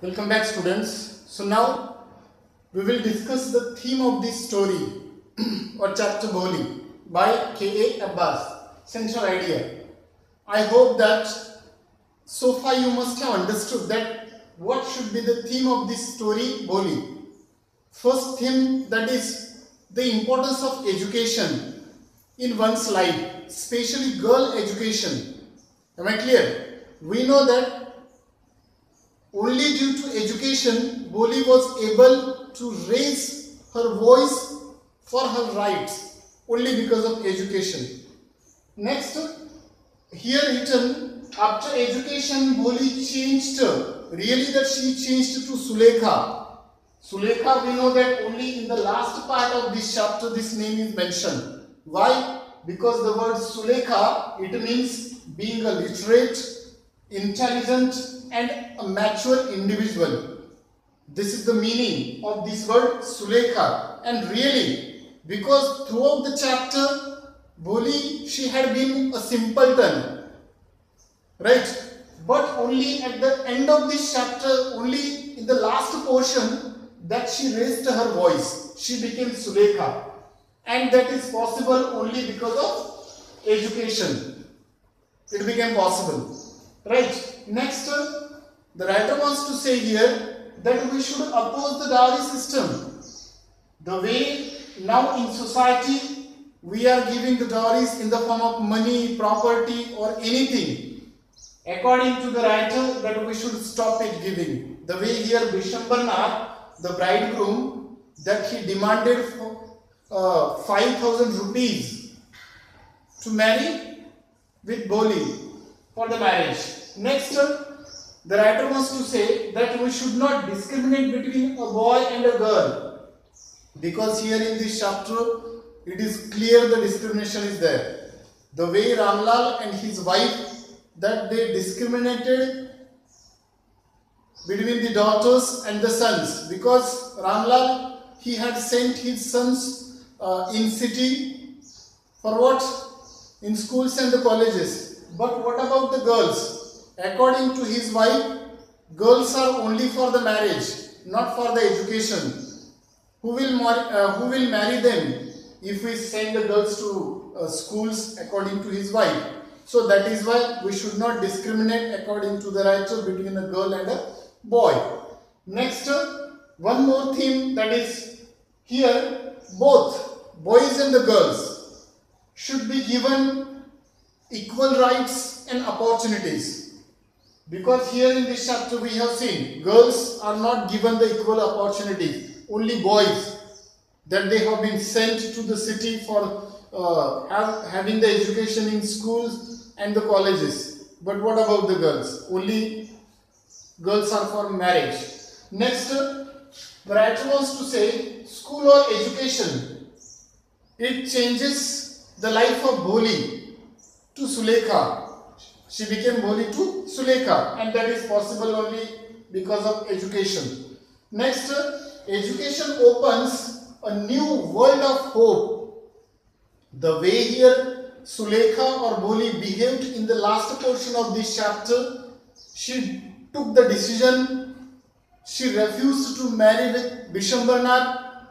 Welcome back, students. So now we will discuss the theme of this story or chapter Bholi by K.A. Abbas. Central idea. I hope that so far you must have understood that what should be the theme of this story Bholi. First theme, that is the importance of education in one's life, especially girl education. Am I clear? We know that only due to education, Boli was able to raise her voice for her rights, only because of education. Next, here written, after education, Boli changed, really that she changed to Sulekha. Sulekha, we know that only in the last part of this chapter, this name is mentioned. Why? Because the word Sulekha, it means being a literate, intelligent, and a mature individual. This is the meaning of this word Sulekha. And really, because throughout the chapter, Boli, she had been a simpleton, right? But only at the end of this chapter, only in the last portion, that she raised her voice. She became Sulekha. And that is possible only because of education. It became possible. Right. Next, the writer wants to say here that we should oppose the dowry system. The way now in society we are giving the dowries in the form of money, property or anything. According to the writer, that we should stop it giving. The way here Bishambarnath, the bridegroom, that he demanded for 5,000 rupees to marry with Boli for the marriage. Next, the writer wants to say that we should not discriminate between a boy and a girl, because here in this chapter it is clear the discrimination is there. The way Ramlal and his wife, that they discriminated between the daughters and the sons, because Ramlal, he had sent his sons in city for what? In schools and the colleges. But what about the girls? According to his wife, girls are only for the marriage, not for the education. Who will marry them if we send the girls to schools according to his wife? So that is why we should not discriminate according to the writer between a girl and a boy. Next, one more theme, that is here both boys and the girls should be given equal rights and opportunities, because here in this chapter we have seen girls are not given the equal opportunities, only boys, that they have been sent to the city for having the education in schools and the colleges. But what about the girls? Only girls are for marriage. Next, the writer wants to say school or education, it changes the life of Boli to Sulekha. She became Boli to Sulekha, and that is possible only because of education. Next, education opens a new world of hope. The way here Sulekha or Boli behaved in the last portion of this chapter, she took the decision, she refused to marry with Bishambarnath,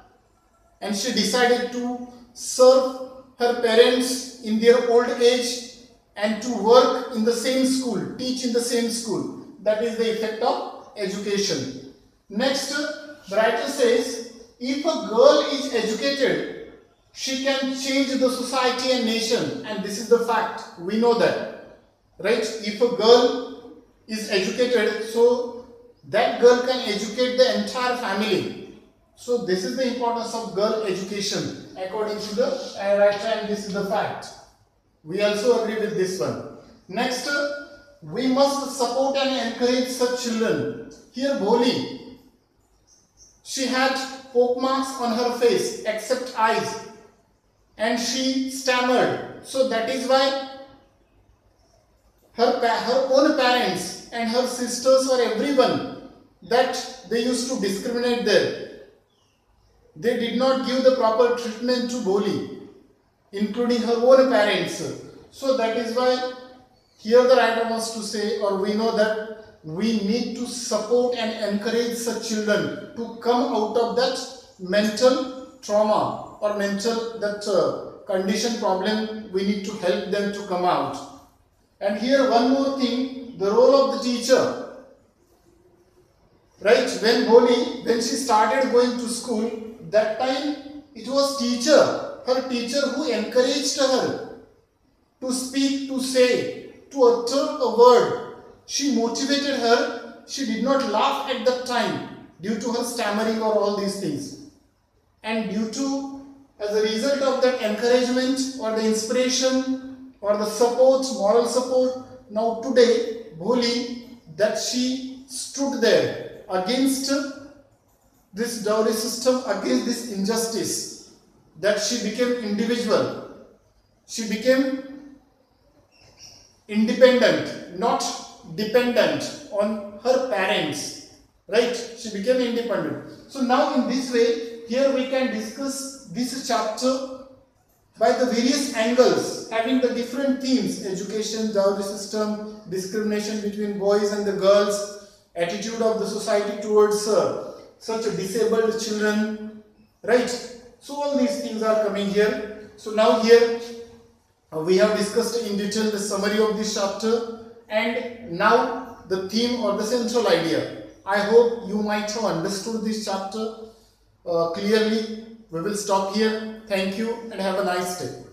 and she decided to serve her parents in their old age and to work in the same school, teach in the same school. That is the effect of education. Next, the writer says, if a girl is educated, she can change the society and nation, and this is the fact. We know that, right? If a girl is educated, so that girl can educate the entire family. So this is the importance of girl education according to the writer, and this is the fact. We also agree with this one. Next, we must support and encourage such children. Here Boli, she had poke marks on her face except eyes, and she stammered. So that is why her own parents and her sisters or everyone, that they used to discriminate there. They did not give the proper treatment to Boli, including her own parents. So that is why here the writer wants to say, or we know that we need to support and encourage such children to come out of that mental trauma or mental condition problem. We need to help them to come out. And here one more thing, the role of the teacher. Right, when she started going to school, that time it was her teacher who encouraged her to speak, to say, to utter a word. She motivated her. She did not laugh at that time due to her stammering or all these things. And as a result of that encouragement or the inspiration or the support, moral support, now today, Bholi, that she stood there against this dowry system, against this injustice, that she became individual. She became independent, not dependent on her parents. Right? She became independent. So now in this way, here we can discuss this chapter by the various angles, having the different themes: education, dowry system, discrimination between boys and the girls, attitude of the society towards such disabled children, right? So all these things are coming here. So now here we have discussed in detail the summary of this chapter, and now the theme or the central idea. I hope you might have understood this chapter clearly. We will stop here. Thank you and have a nice day.